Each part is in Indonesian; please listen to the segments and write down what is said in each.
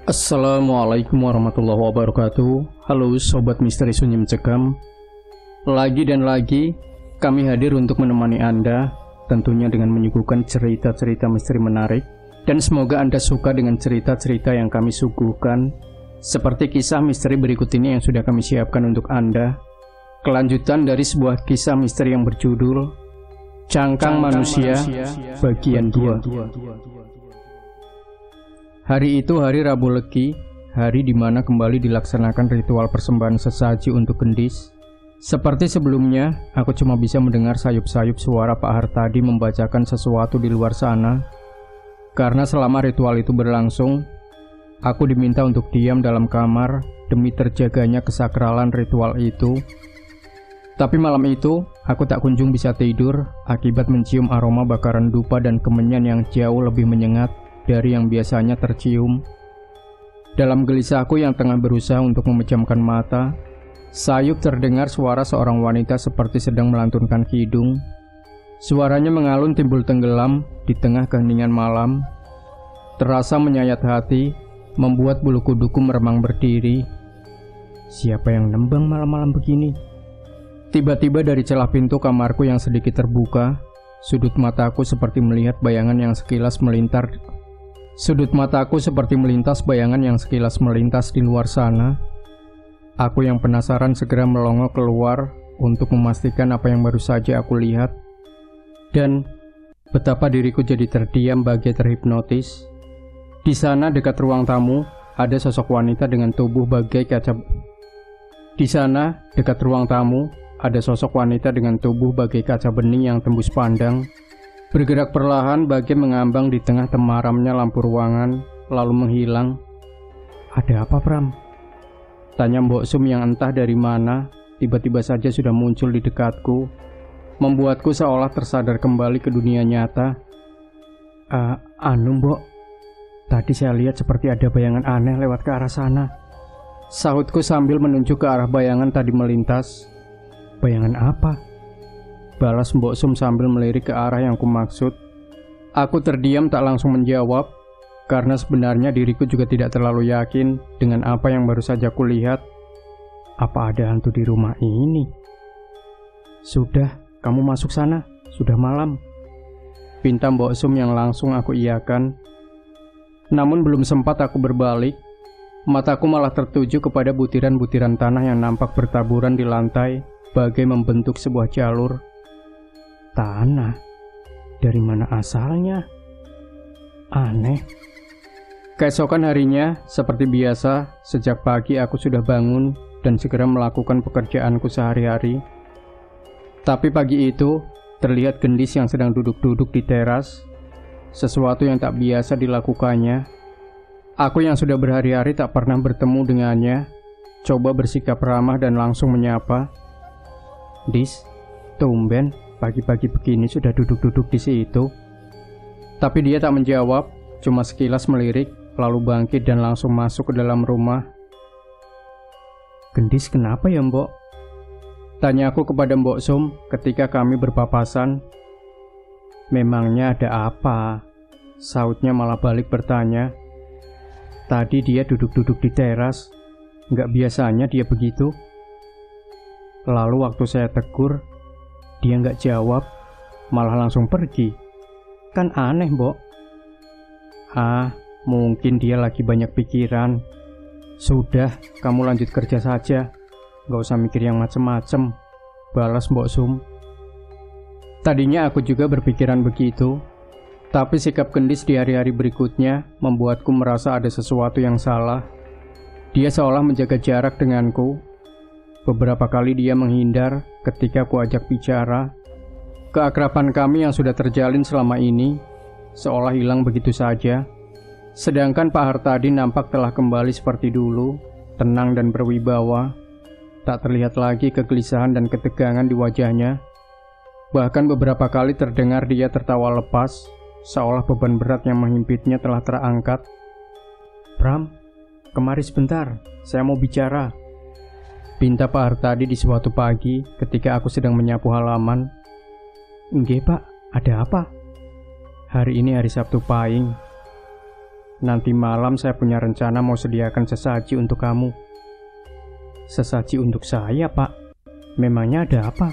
Assalamualaikum warahmatullahi wabarakatuh. Halo Sobat Misteri Sunyi Mencekam. Lagi dan lagi kami hadir untuk menemani Anda, tentunya dengan menyuguhkan cerita-cerita misteri menarik. Dan semoga Anda suka dengan cerita-cerita yang kami suguhkan, seperti kisah misteri berikut ini yang sudah kami siapkan untuk Anda. Kelanjutan dari sebuah kisah misteri yang berjudul Cangkang Manusia Bagian 2. Hari itu hari Rabu Legi, hari di mana kembali dilaksanakan ritual persembahan sesaji untuk gendis. Seperti sebelumnya, aku cuma bisa mendengar sayup-sayup suara Pak Hartadi membacakan sesuatu di luar sana. Karena selama ritual itu berlangsung, aku diminta untuk diam dalam kamar demi terjaganya kesakralan ritual itu. Tapi malam itu, aku tak kunjung bisa tidur akibat mencium aroma bakaran dupa dan kemenyan yang jauh lebih menyengat dari yang biasanya tercium. Dalam gelisahku yang tengah berusaha untuk memejamkan mata, sayup terdengar suara seorang wanita seperti sedang melantunkan kidung. Suaranya mengalun timbul tenggelam di tengah keheningan malam. Terasa menyayat hati, membuat bulu kuduku meremang berdiri. Siapa yang nembang malam-malam begini? Tiba-tiba dari celah pintu kamarku yang sedikit terbuka, sudut mataku seperti melihat bayangan yang sekilas melintas. Bayangan yang sekilas melintas di luar sana. Aku yang penasaran segera melongo keluar untuk memastikan apa yang baru saja aku lihat. Dan betapa diriku jadi terdiam bagai terhipnotis. Di sana dekat ruang tamu ada sosok wanita dengan tubuh bagai kaca. Bagai kaca bening yang tembus pandang, bergerak perlahan bagai mengambang di tengah temaramnya lampu ruangan, lalu menghilang. Ada apa, Pram? Tanya Mbok Sum yang entah dari mana, tiba-tiba saja sudah muncul di dekatku, membuatku seolah tersadar kembali ke dunia nyata. Mbok, tadi saya lihat seperti ada bayangan aneh lewat ke arah sana. Sahutku sambil menunjuk ke arah bayangan tadi melintas. Bayangan apa? Balas Mbok Sum sambil melirik ke arah yang kumaksud. Aku terdiam tak langsung menjawab, karena sebenarnya diriku juga tidak terlalu yakin dengan apa yang baru saja kulihat. Apa ada hantu di rumah ini? Sudah, kamu masuk sana, sudah malam. Pinta Mbok Sum yang langsung aku iyakan. Namun belum sempat aku berbalik, mataku malah tertuju kepada butiran-butiran tanah yang nampak bertaburan di lantai, bagai membentuk sebuah jalur. Tanah? Dari mana asalnya? Aneh. Keesokan harinya, seperti biasa, sejak pagi aku sudah bangun dan segera melakukan pekerjaanku sehari-hari. Tapi pagi itu, terlihat gendis yang sedang duduk-duduk di teras. Sesuatu yang tak biasa dilakukannya. Aku yang sudah berhari-hari tak pernah bertemu dengannya, coba bersikap ramah dan langsung menyapa. Dis, tumben. Pagi-pagi begini sudah duduk-duduk di situ. Tapi dia tak menjawab, cuma sekilas melirik, lalu bangkit dan langsung masuk ke dalam rumah. Gendis kenapa ya, Mbok? Tanya aku kepada Mbok Sum ketika kami berpapasan. Memangnya ada apa? Sautnya malah balik bertanya. Tadi dia duduk-duduk di teras. Nggak biasanya dia begitu. Lalu waktu saya tegur, dia nggak jawab, malah langsung pergi. Kan aneh, Mbok. Mungkin dia lagi banyak pikiran. Sudah, kamu lanjut kerja saja. Nggak usah mikir yang macem-macem, balas Mbok Sum. Tadinya aku juga berpikiran begitu. Tapi sikap gendis di hari-hari berikutnya membuatku merasa ada sesuatu yang salah. Dia seolah menjaga jarak denganku. Beberapa kali dia menghindar ketika ku ajak bicara. Keakraban kami yang sudah terjalin selama ini seolah hilang begitu saja. Sedangkan Pak Hartadi nampak telah kembali seperti dulu, tenang dan berwibawa. Tak terlihat lagi kegelisahan dan ketegangan di wajahnya. Bahkan beberapa kali terdengar dia tertawa lepas, seolah beban berat yang menghimpitnya telah terangkat. Pram, kemari sebentar, saya mau bicara. Pinta Pak Hartadi di suatu pagi ketika aku sedang menyapu halaman. Nggih Pak, ada apa? Hari ini hari Sabtu Pahing. nanti malam saya punya rencana mau sediakan sesaji untuk kamu. Sesaji untuk saya, Pak? Memangnya ada apa?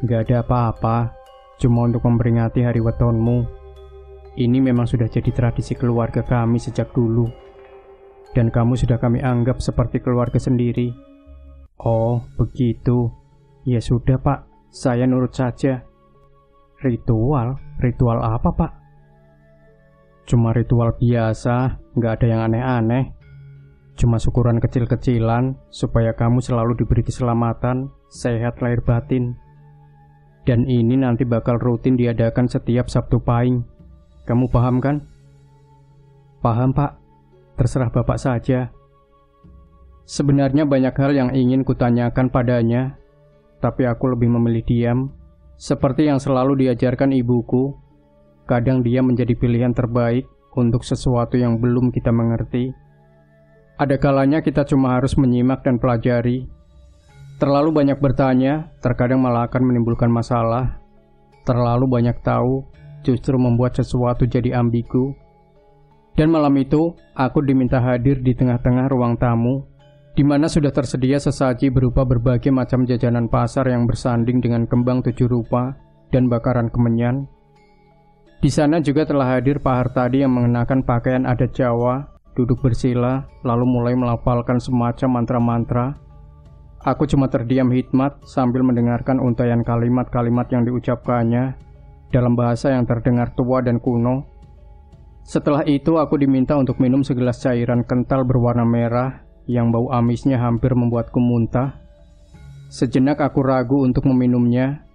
Gak ada apa-apa, cuma untuk memperingati hari wetonmu. Ini memang sudah jadi tradisi keluarga kami sejak dulu. Dan kamu sudah kami anggap seperti keluarga sendiri. Oh, begitu. Ya sudah, Pak, saya nurut saja. Ritual? Ritual apa, Pak? Cuma ritual biasa, gak ada yang aneh-aneh. Cuma syukuran kecil-kecilan supaya kamu selalu diberi keselamatan, sehat lahir batin. Dan ini nanti bakal rutin diadakan setiap Sabtu Pahing. Kamu paham kan? Paham, Pak. Terserah Bapak saja. Sebenarnya banyak hal yang ingin kutanyakan padanya, tapi aku lebih memilih diam. Seperti yang selalu diajarkan ibuku, kadang dia menjadi pilihan terbaik untuk sesuatu yang belum kita mengerti. Ada kalanya kita cuma harus menyimak dan pelajari. Terlalu banyak bertanya, terkadang malah akan menimbulkan masalah. Terlalu banyak tahu, justru membuat sesuatu jadi ambigu. Dan malam itu, aku diminta hadir di tengah-tengah ruang tamu, di mana sudah tersedia sesaji berupa berbagai macam jajanan pasar yang bersanding dengan kembang 7 rupa dan bakaran kemenyan. Di sana juga telah hadir Pak Hartadi yang mengenakan pakaian adat Jawa, duduk bersila, lalu mulai melafalkan semacam mantra-mantra. Aku cuma terdiam hikmat sambil mendengarkan untaian kalimat-kalimat yang diucapkannya dalam bahasa yang terdengar tua dan kuno. Setelah itu aku diminta untuk minum segelas cairan kental berwarna merah yang bau amisnya hampir membuatku muntah. Sejenak aku ragu untuk meminumnya,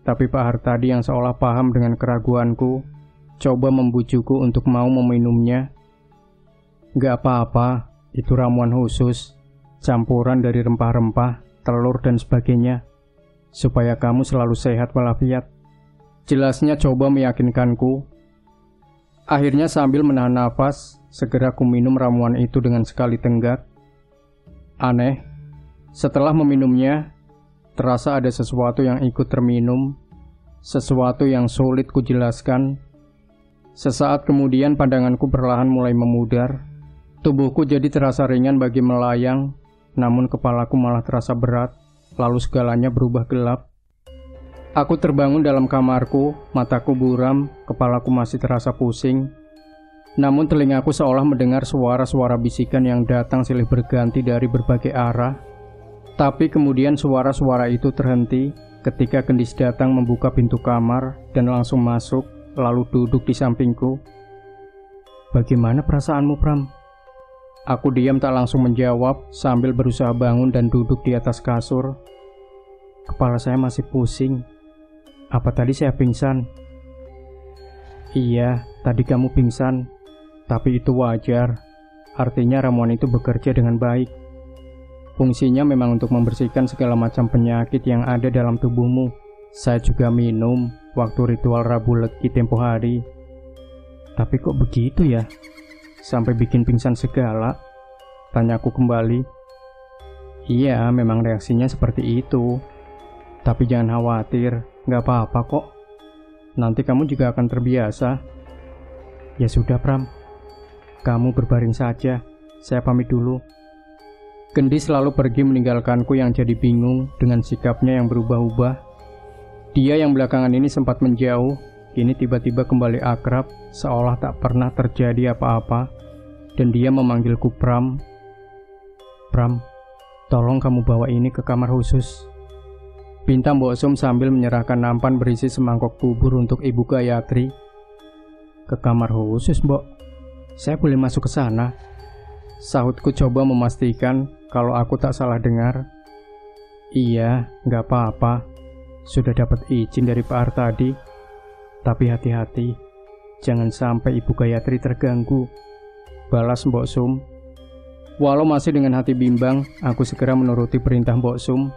tapi Pak Hartadi yang seolah paham dengan keraguanku coba membujukku untuk mau meminumnya. Gak apa-apa, itu ramuan khusus, campuran dari rempah-rempah, telur dan sebagainya, supaya kamu selalu sehat walafiat. Jelasnya coba meyakinkanku. Akhirnya sambil menahan nafas, segera ku minum ramuan itu dengan sekali tenggak. Aneh, setelah meminumnya, terasa ada sesuatu yang ikut terminum, sesuatu yang sulit kujelaskan. Sesaat kemudian pandanganku perlahan mulai memudar, tubuhku jadi terasa ringan bagi melayang, namun kepalaku malah terasa berat, lalu segalanya berubah gelap. Aku terbangun dalam kamarku, mataku buram, kepalaku masih terasa pusing. Namun telingaku seolah mendengar suara-suara bisikan yang datang silih berganti dari berbagai arah. Tapi kemudian suara-suara itu terhenti ketika Gendis datang membuka pintu kamar dan langsung masuk, lalu duduk di sampingku. Bagaimana perasaanmu, Pram? Aku diam tak langsung menjawab sambil berusaha bangun dan duduk di atas kasur. Kepala saya masih pusing. Apa tadi saya pingsan? Iya, tadi kamu pingsan. Tapi itu wajar, artinya ramuan itu bekerja dengan baik. Fungsinya memang untuk membersihkan segala macam penyakit yang ada dalam tubuhmu. Saya juga minum waktu ritual Rabu Legi tempo hari. Tapi kok begitu ya? Sampai bikin pingsan segala? Tanyaku kembali. Iya, memang reaksinya seperti itu. Tapi jangan khawatir, gak apa-apa kok. Nanti kamu juga akan terbiasa. Ya sudah, Pram. Kamu berbaring saja, saya pamit dulu. Gendis selalu pergi meninggalkanku yang jadi bingung dengan sikapnya yang berubah-ubah. Dia yang belakangan ini sempat menjauh, kini tiba-tiba kembali akrab, seolah tak pernah terjadi apa-apa. Dan dia memanggilku Pram. Pram, tolong kamu bawa ini ke kamar khusus. Pinta Mbok Sum sambil menyerahkan nampan berisi semangkok bubur untuk Ibu Gayatri. Ke kamar khusus, Mbok? Saya boleh masuk ke sana? Sahutku coba memastikan kalau aku tak salah dengar. Iya, gak apa-apa. Sudah dapat izin dari Pak Hartadi. Tapi hati-hati, jangan sampai Ibu Gayatri terganggu, balas Mbok Sum. Walau masih dengan hati bimbang, aku segera menuruti perintah Mbok Sum.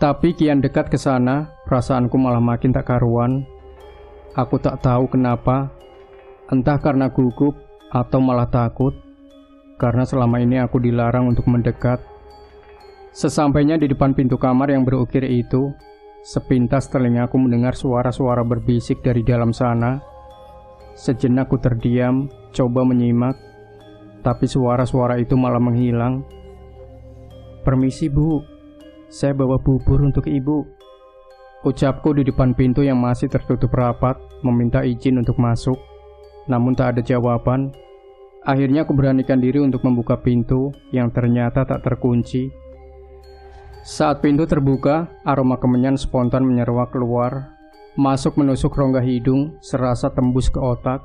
Tapi kian dekat ke sana, perasaanku malah makin tak karuan. Aku tak tahu kenapa, entah karena gugup atau malah takut, karena selama ini aku dilarang untuk mendekat. Sesampainya di depan pintu kamar yang berukir itu, sepintas telingaku mendengar suara-suara berbisik dari dalam sana. Sejenak ku terdiam, coba menyimak, tapi suara-suara itu malah menghilang. "Permisi Bu, saya bawa bubur untuk Ibu," ucapku di depan pintu yang masih tertutup rapat, meminta izin untuk masuk. Namun tak ada jawaban. Akhirnya aku beranikan diri untuk membuka pintu yang ternyata tak terkunci. Saat pintu terbuka, aroma kemenyan spontan menyeruak keluar, masuk menusuk rongga hidung, serasa tembus ke otak.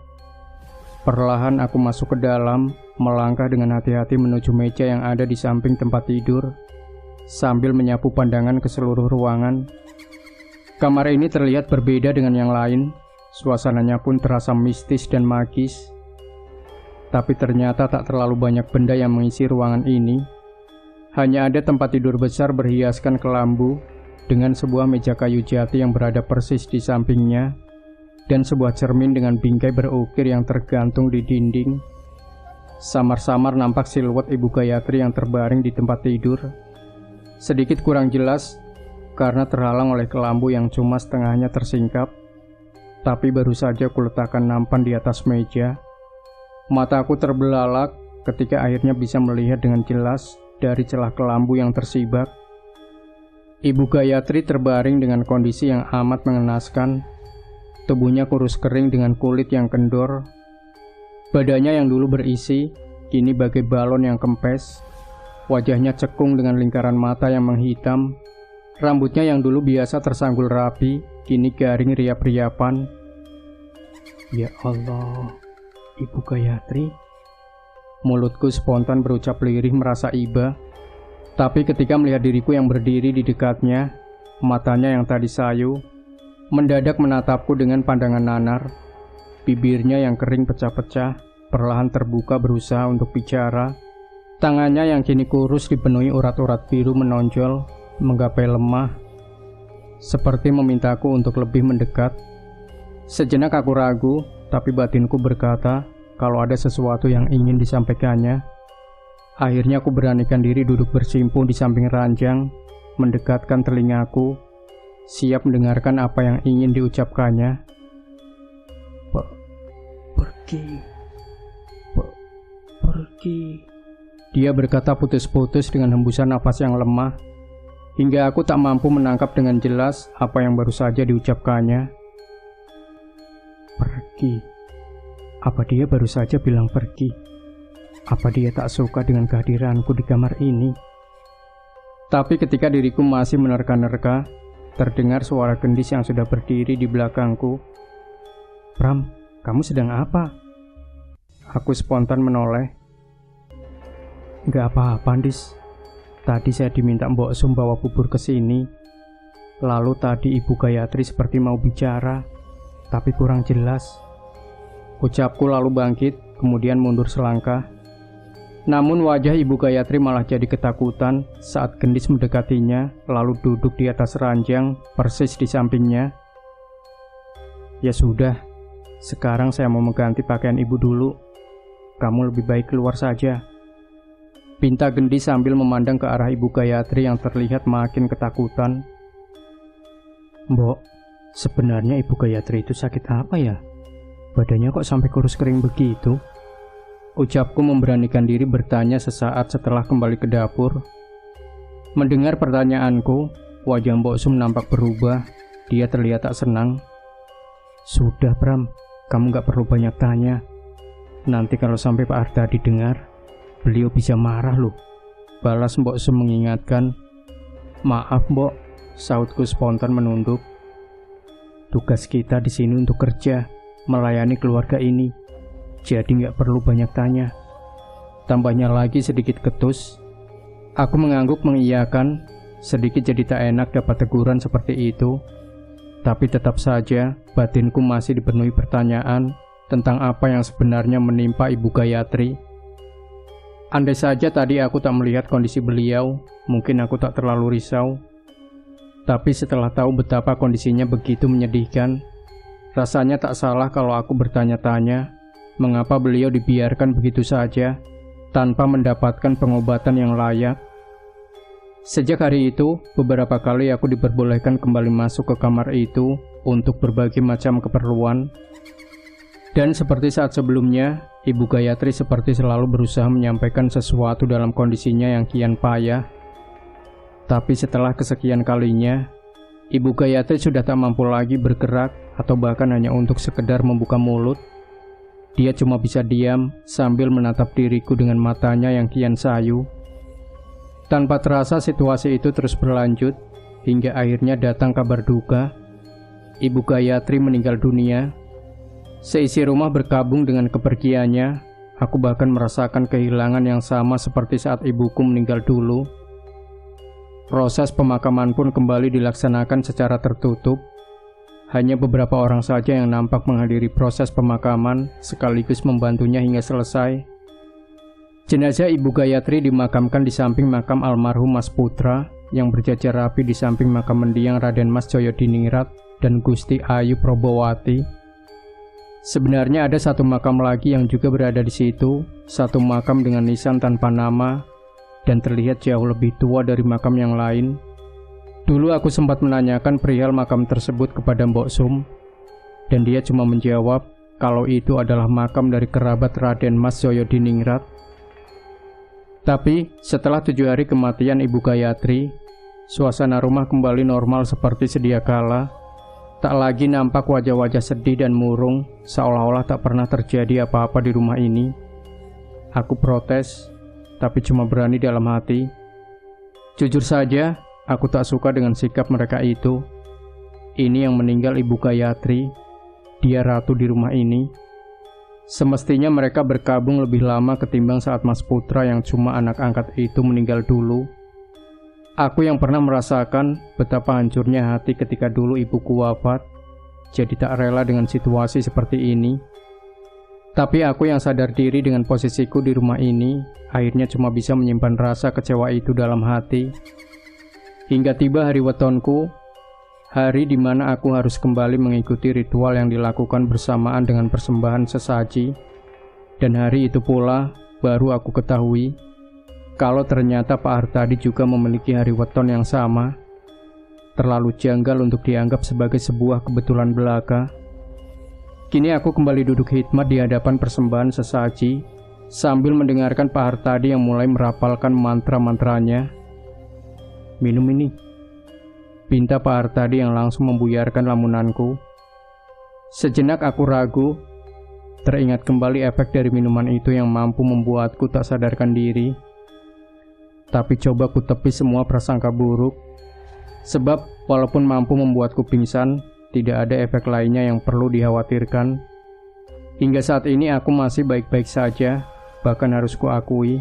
Perlahan aku masuk ke dalam, melangkah dengan hati-hati menuju meja yang ada di samping tempat tidur, sambil menyapu pandangan ke seluruh ruangan. Kamar ini terlihat berbeda dengan yang lain, suasananya pun terasa mistis dan magis. Tapi ternyata tak terlalu banyak benda yang mengisi ruangan ini. Hanya ada tempat tidur besar berhiaskan kelambu, dengan sebuah meja kayu jati yang berada persis di sampingnya, dan sebuah cermin dengan bingkai berukir yang tergantung di dinding. Samar-samar nampak siluet Ibu Gayatri yang terbaring di tempat tidur. Sedikit kurang jelas, karena terhalang oleh kelambu yang cuma setengahnya tersingkap. Tapi baru saja kuletakkan nampan di atas meja. Mataku terbelalak ketika akhirnya bisa melihat dengan jelas dari celah kelambu yang tersibak. Ibu Gayatri terbaring dengan kondisi yang amat mengenaskan. Tubuhnya kurus kering dengan kulit yang kendor. Badannya yang dulu berisi, kini bagai balon yang kempes. Wajahnya cekung dengan lingkaran mata yang menghitam. Rambutnya yang dulu biasa tersanggul rapi, kini garing riap-riapan. "Ya Allah, Ibu Gayatri." Mulutku spontan berucap lirih merasa iba. Tapi ketika melihat diriku yang berdiri di dekatnya, matanya yang tadi sayu, mendadak menatapku dengan pandangan nanar. Bibirnya yang kering pecah-pecah, perlahan terbuka berusaha untuk bicara. Tangannya yang kini kurus dipenuhi urat-urat biru menonjol, menggapai lemah, seperti memintaku untuk lebih mendekat. Sejenak aku ragu, tapi batinku berkata kalau ada sesuatu yang ingin disampaikannya. Akhirnya aku beranikan diri duduk bersimpuh di samping ranjang, mendekatkan telingaku, siap mendengarkan apa yang ingin diucapkannya. Pergi. Dia berkata putus-putus dengan hembusan napas yang lemah, hingga aku tak mampu menangkap dengan jelas apa yang baru saja diucapkannya. Pergi. Apa dia baru saja bilang pergi? Apa dia tak suka dengan kehadiranku di kamar ini? Tapi ketika diriku masih menerka-nerka, terdengar suara gendis yang sudah berdiri di belakangku. "Pram, kamu sedang apa?" Aku spontan menoleh. "Gak apa-apa, Dis. Tadi saya diminta Mbok Sum bawa bubur ke sini. Lalu tadi Ibu Gayatri seperti mau bicara, tapi kurang jelas." Ucapku lalu bangkit, kemudian mundur selangkah. Namun wajah Ibu Gayatri malah jadi ketakutan saat gendis mendekatinya, lalu duduk di atas ranjang persis di sampingnya. "Ya sudah, sekarang saya mau mengganti pakaian Ibu dulu. Kamu lebih baik keluar saja," pinta gendis sambil memandang ke arah Ibu Gayatri yang terlihat makin ketakutan. "Mbok, sebenarnya Ibu Gayatri itu sakit apa ya? Badannya kok sampai kurus kering begitu?" Ucapku memberanikan diri bertanya sesaat setelah kembali ke dapur. Mendengar pertanyaanku, wajah Mbok Sum nampak berubah. Dia terlihat tak senang. "Sudah, Pram, kamu gak perlu banyak tanya. Nanti kalau sampai Pak Ardadi dengar, beliau bisa marah loh," balas Mbok Sum mengingatkan. "Maaf, Mbok," sautku spontan menunduk. "Tugas kita di sini untuk kerja, melayani keluarga ini. Jadi nggak perlu banyak tanya," tambahnya lagi sedikit ketus. Aku mengangguk mengiyakan, sedikit jadi tak enak dapat teguran seperti itu. Tapi tetap saja batinku masih dipenuhi pertanyaan tentang apa yang sebenarnya menimpa Ibu Gayatri. Andai saja tadi aku tak melihat kondisi beliau, mungkin aku tak terlalu risau. Tapi setelah tahu betapa kondisinya begitu menyedihkan, rasanya tak salah kalau aku bertanya-tanya mengapa beliau dibiarkan begitu saja tanpa mendapatkan pengobatan yang layak. Sejak hari itu, beberapa kali aku diperbolehkan kembali masuk ke kamar itu untuk berbagai macam keperluan. Dan seperti saat sebelumnya, Ibu Gayatri seperti selalu berusaha menyampaikan sesuatu dalam kondisinya yang kian payah. Tapi setelah kesekian kalinya, Ibu Gayatri sudah tak mampu lagi bergerak atau bahkan hanya untuk sekedar membuka mulut. Dia cuma bisa diam sambil menatap diriku dengan matanya yang kian sayu. Tanpa terasa situasi itu terus berlanjut, hingga akhirnya datang kabar duka. Ibu Gayatri meninggal dunia. Seisi rumah berkabung dengan kepergiannya. Aku bahkan merasakan kehilangan yang sama seperti saat ibuku meninggal dulu. Proses pemakaman pun kembali dilaksanakan secara tertutup. Hanya beberapa orang saja yang nampak menghadiri proses pemakaman sekaligus membantunya hingga selesai. Jenazah Ibu Gayatri dimakamkan di samping makam almarhum Mas Putra yang berjajar rapi di samping makam mendiang Raden Mas Joyodiningrat dan Gusti Ayu Probowati. Sebenarnya ada satu makam lagi yang juga berada di situ, satu makam dengan nisan tanpa nama dan terlihat jauh lebih tua dari makam yang lain. Dulu aku sempat menanyakan perihal makam tersebut kepada Mbok Sum, dan dia cuma menjawab kalau itu adalah makam dari kerabat Raden Mas Joyodiningrat. Tapi setelah 7 hari kematian Ibu Gayatri, suasana rumah kembali normal seperti sedia kala. Tak lagi nampak wajah-wajah sedih dan murung, seolah-olah tak pernah terjadi apa-apa di rumah ini. Aku protes, tapi cuma berani dalam hati. Jujur saja, aku tak suka dengan sikap mereka itu. Ini yang meninggal Ibu Gayatri, dia ratu di rumah ini. Semestinya mereka berkabung lebih lama ketimbang saat Mas Putra yang cuma anak angkat itu meninggal dulu. Aku yang pernah merasakan betapa hancurnya hati ketika dulu ibuku wafat, jadi tak rela dengan situasi seperti ini. Tapi aku yang sadar diri dengan posisiku di rumah ini, akhirnya cuma bisa menyimpan rasa kecewa itu dalam hati. Hingga tiba hari wetonku, hari di mana aku harus kembali mengikuti ritual yang dilakukan bersamaan dengan persembahan sesaji. Dan hari itu pula baru aku ketahui kalau ternyata Pak Hartadi juga memiliki hari weton yang sama. Terlalu janggal untuk dianggap sebagai sebuah kebetulan belaka. Kini aku kembali duduk khidmat di hadapan persembahan sesaji sambil mendengarkan Pak Hartadi yang mulai merapalkan mantra-mantranya. Minum ini, pinta Pak Hartadi yang langsung membuyarkan lamunanku. Sejenak aku ragu, teringat kembali efek dari minuman itu yang mampu membuatku tak sadarkan diri. Tapi coba ku tepis semua prasangka buruk, sebab walaupun mampu membuatku pingsan, tidak ada efek lainnya yang perlu dikhawatirkan. Hingga saat ini aku masih baik-baik saja, bahkan harus kuakui,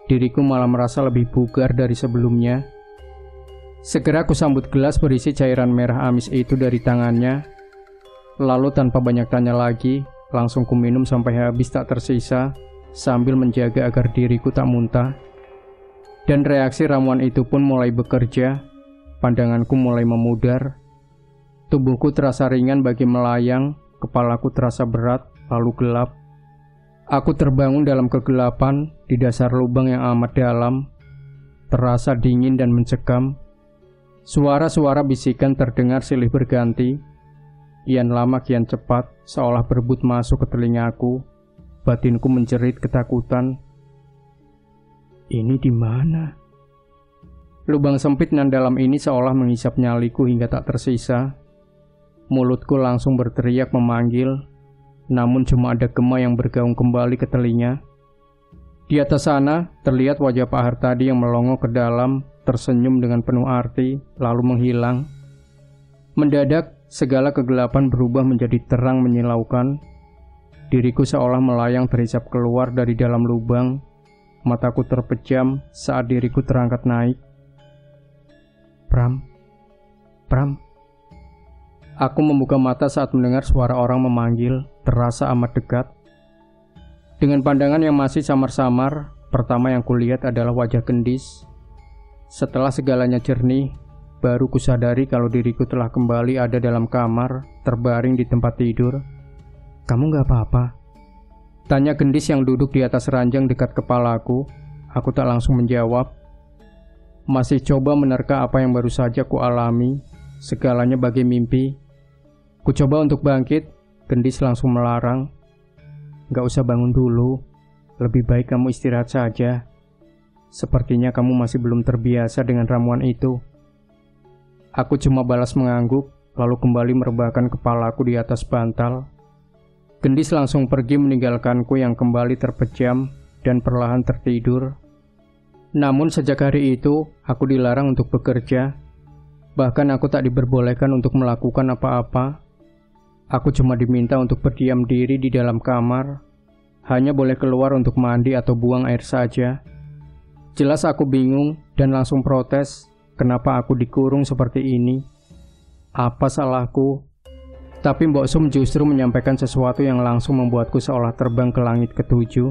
diriku malah merasa lebih bugar dari sebelumnya. Segera ku sambut gelas berisi cairan merah amis itu dari tangannya, lalu tanpa banyak tanya lagi, langsung ku minum sampai habis tak tersisa, sambil menjaga agar diriku tak muntah. Dan reaksi ramuan itu pun mulai bekerja, pandanganku mulai memudar, tubuhku terasa ringan bagi melayang, kepalaku terasa berat, lalu gelap. Aku terbangun dalam kegelapan di dasar lubang yang amat dalam, terasa dingin dan mencekam. Suara-suara bisikan terdengar silih berganti, kian lama kian cepat, seolah berebut masuk ke telingaku. Batinku menjerit ketakutan. Ini di mana? Lubang sempit nan dalam ini seolah menghisap nyaliku hingga tak tersisa. Mulutku langsung berteriak memanggil, namun cuma ada gema yang bergaung kembali ke telinga. Di atas sana, terlihat wajah Pak Hartadi yang melongo ke dalam, tersenyum dengan penuh arti, lalu menghilang. Mendadak, segala kegelapan berubah menjadi terang menyilaukan. Diriku seolah melayang terhisap keluar dari dalam lubang. Mataku terpejam saat diriku terangkat naik. Pram. Aku membuka mata saat mendengar suara orang memanggil, terasa amat dekat. Dengan pandangan yang masih samar-samar, pertama yang kulihat adalah wajah Gendis. Setelah segalanya jernih, baru kusadari kalau diriku telah kembali ada dalam kamar, terbaring di tempat tidur. Kamu gak apa-apa? Tanya Gendis yang duduk di atas ranjang dekat kepalaku. Aku tak langsung menjawab. Masih coba menerka apa yang baru saja ku alami. Segalanya bagai mimpi. Ku coba untuk bangkit, Gendis langsung melarang. "Gak usah bangun dulu, lebih baik kamu istirahat saja. Sepertinya kamu masih belum terbiasa dengan ramuan itu." Aku cuma balas mengangguk, lalu kembali merebahkan kepalaku di atas bantal. Gendis langsung pergi meninggalkanku yang kembali terpejam dan perlahan tertidur. Namun sejak hari itu, aku dilarang untuk bekerja. Bahkan aku tak diperbolehkan untuk melakukan apa-apa. Aku cuma diminta untuk berdiam diri di dalam kamar. Hanya boleh keluar untuk mandi atau buang air saja. Jelas aku bingung dan langsung protes, kenapa aku dikurung seperti ini? Apa salahku? Tapi Mbok Sum justru menyampaikan sesuatu yang langsung membuatku seolah terbang ke langit ketujuh.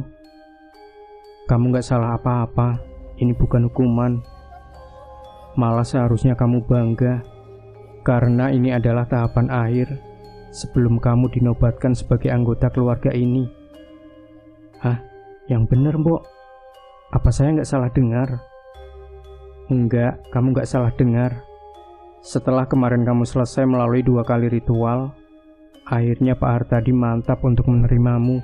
"Kamu gak salah apa-apa, ini bukan hukuman. Malah seharusnya kamu bangga, karena ini adalah tahapan akhir sebelum kamu dinobatkan sebagai anggota keluarga ini." "Hah? Yang bener, Mbok? Apa saya gak salah dengar?" "Enggak, kamu gak salah dengar. Setelah kemarin kamu selesai melalui 2 kali ritual, akhirnya Pak Hartadi mantap untuk menerimamu.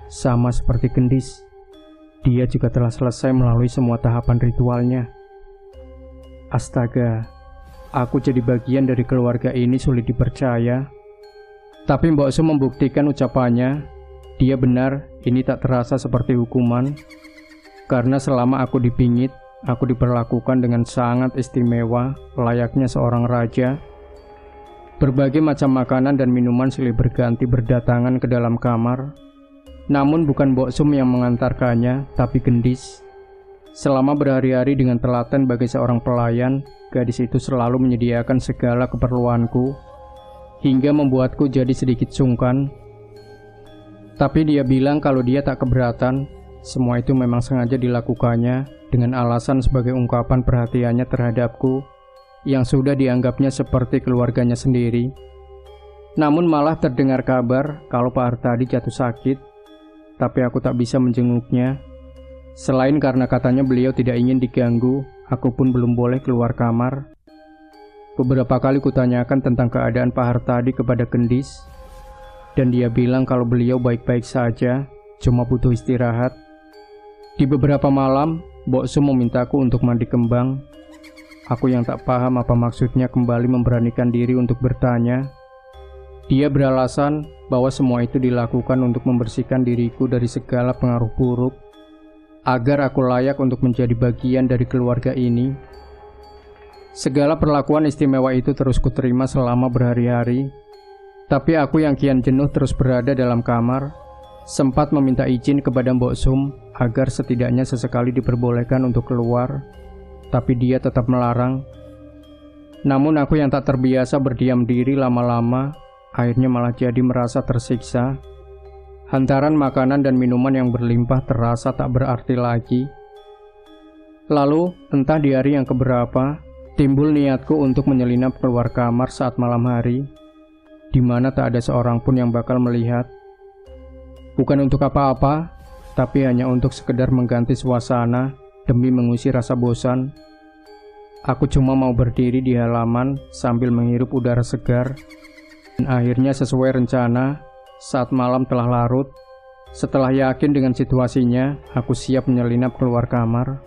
Sama seperti Gendis, dia juga telah selesai melalui semua tahapan ritualnya." Astaga, aku jadi bagian dari keluarga ini sulit dipercaya. Tapi Mbok Sum membuktikan ucapannya. Dia benar, ini tak terasa seperti hukuman. Karena selama aku dipingit, aku diperlakukan dengan sangat istimewa, layaknya seorang raja. Berbagai macam makanan dan minuman silih berganti berdatangan ke dalam kamar. Namun bukan Mbok Sum yang mengantarkannya, tapi Gendis. Selama berhari-hari dengan telaten bagi seorang pelayan, gadis itu selalu menyediakan segala keperluanku, hingga membuatku jadi sedikit sungkan. Tapi dia bilang kalau dia tak keberatan, semua itu memang sengaja dilakukannya dengan alasan sebagai ungkapan perhatiannya terhadapku, yang sudah dianggapnya seperti keluarganya sendiri. Namun malah terdengar kabar kalau Pak Hartadi jatuh sakit, tapi aku tak bisa menjenguknya. Selain karena katanya beliau tidak ingin diganggu, aku pun belum boleh keluar kamar. Beberapa kali kutanyakan tentang keadaan Pak Hartadi kepada Gendis, dan dia bilang kalau beliau baik-baik saja, cuma butuh istirahat. Di beberapa malam, Mbok Sum memintaku untuk mandi kembang. Aku yang tak paham apa maksudnya kembali memberanikan diri untuk bertanya. Dia beralasan bahwa semua itu dilakukan untuk membersihkan diriku dari segala pengaruh buruk, agar aku layak untuk menjadi bagian dari keluarga ini. Segala perlakuan istimewa itu terus kuterima selama berhari-hari. Tapi aku yang kian jenuh terus berada dalam kamar, sempat meminta izin kepada Mbok Sum agar setidaknya sesekali diperbolehkan untuk keluar, tapi dia tetap melarang. Namun aku yang tak terbiasa berdiam diri lama-lama, akhirnya malah jadi merasa tersiksa. Hantaran makanan dan minuman yang berlimpah terasa tak berarti lagi. Lalu, entah di hari yang keberapa, timbul niatku untuk menyelinap keluar kamar saat malam hari, di mana tak ada seorang pun yang bakal melihat. Bukan untuk apa-apa, tapi hanya untuk sekedar mengganti suasana demi mengusir rasa bosan. Aku cuma mau berdiri di halaman sambil menghirup udara segar. Dan akhirnya sesuai rencana, saat malam telah larut, setelah yakin dengan situasinya, aku siap menyelinap keluar kamar.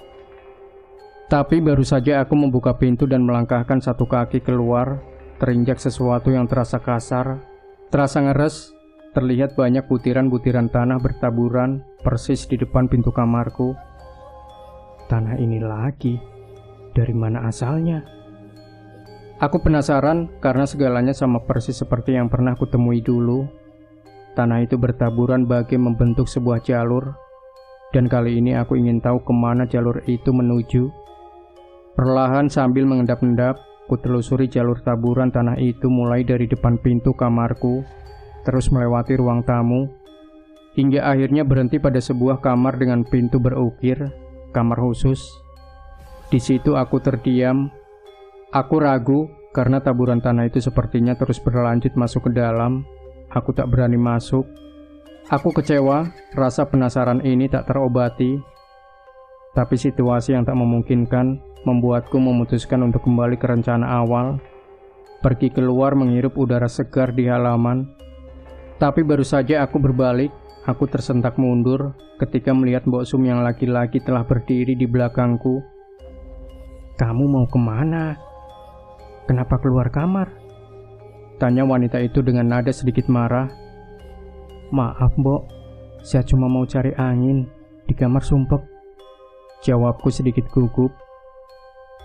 Tapi baru saja aku membuka pintu dan melangkahkan satu kaki keluar, terinjak sesuatu yang terasa kasar, terasa ngeres. Terlihat banyak butiran-butiran tanah bertaburan persis di depan pintu kamarku. Tanah ini lagi, dari mana asalnya? Aku penasaran karena segalanya sama persis seperti yang pernah kutemui dulu. Tanah itu bertaburan bagai membentuk sebuah jalur, dan kali ini aku ingin tahu kemana jalur itu menuju. Perlahan sambil mengendap-endap, kutelusuri jalur taburan tanah itu mulai dari depan pintu kamarku, terus melewati ruang tamu, hingga akhirnya berhenti pada sebuah kamar dengan pintu berukir, kamar khusus. Di situ aku terdiam. Aku ragu karena taburan tanah itu sepertinya terus berlanjut masuk ke dalam. Aku tak berani masuk. Aku kecewa, rasa penasaran ini tak terobati. Tapi situasi yang tak memungkinkan membuatku memutuskan untuk kembali ke rencana awal, pergi keluar menghirup udara segar di halaman. Tapi baru saja aku berbalik, aku tersentak mundur ketika melihat Mbok Sum yang laki-laki telah berdiri di belakangku. "Kamu mau kemana? Kenapa keluar kamar?" tanya wanita itu dengan nada sedikit marah. "Maaf, Mbok, saya cuma mau cari angin di kamar sumpek," jawabku sedikit gugup.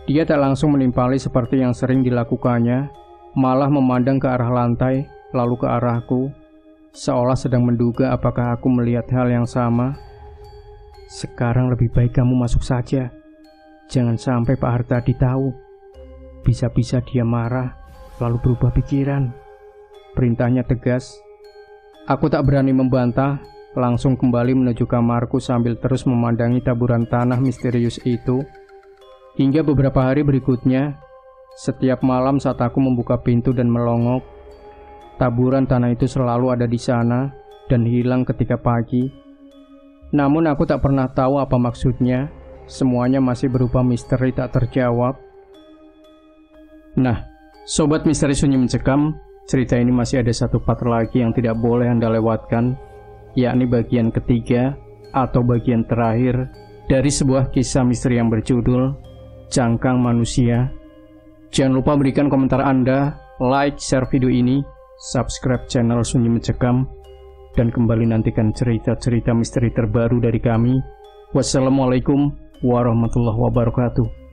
Dia tak langsung menimpali seperti yang sering dilakukannya, malah memandang ke arah lantai, lalu ke arahku, seolah sedang menduga apakah aku melihat hal yang sama. "Sekarang lebih baik kamu masuk saja. Jangan sampai Pak Hartadi tahu. Bisa-bisa dia marah, lalu berubah pikiran," perintahnya tegas. Aku tak berani membantah, langsung kembali menuju kamarku sambil terus memandangi taburan tanah misterius itu. Hingga beberapa hari berikutnya, setiap malam saat aku membuka pintu dan melongok, taburan tanah itu selalu ada di sana dan hilang ketika pagi. Namun aku tak pernah tahu apa maksudnya, semuanya masih berupa misteri tak terjawab. Nah, Sobat Misteri Sunyi Mencekam, cerita ini masih ada satu part lagi yang tidak boleh Anda lewatkan, yakni bagian ketiga atau bagian terakhir dari sebuah kisah misteri yang berjudul Cangkang Manusia. Jangan lupa berikan komentar Anda, like, share video ini, subscribe channel Sunyi Mencekam, dan kembali nantikan cerita-cerita misteri terbaru dari kami. Wassalamualaikum warahmatullahi wabarakatuh.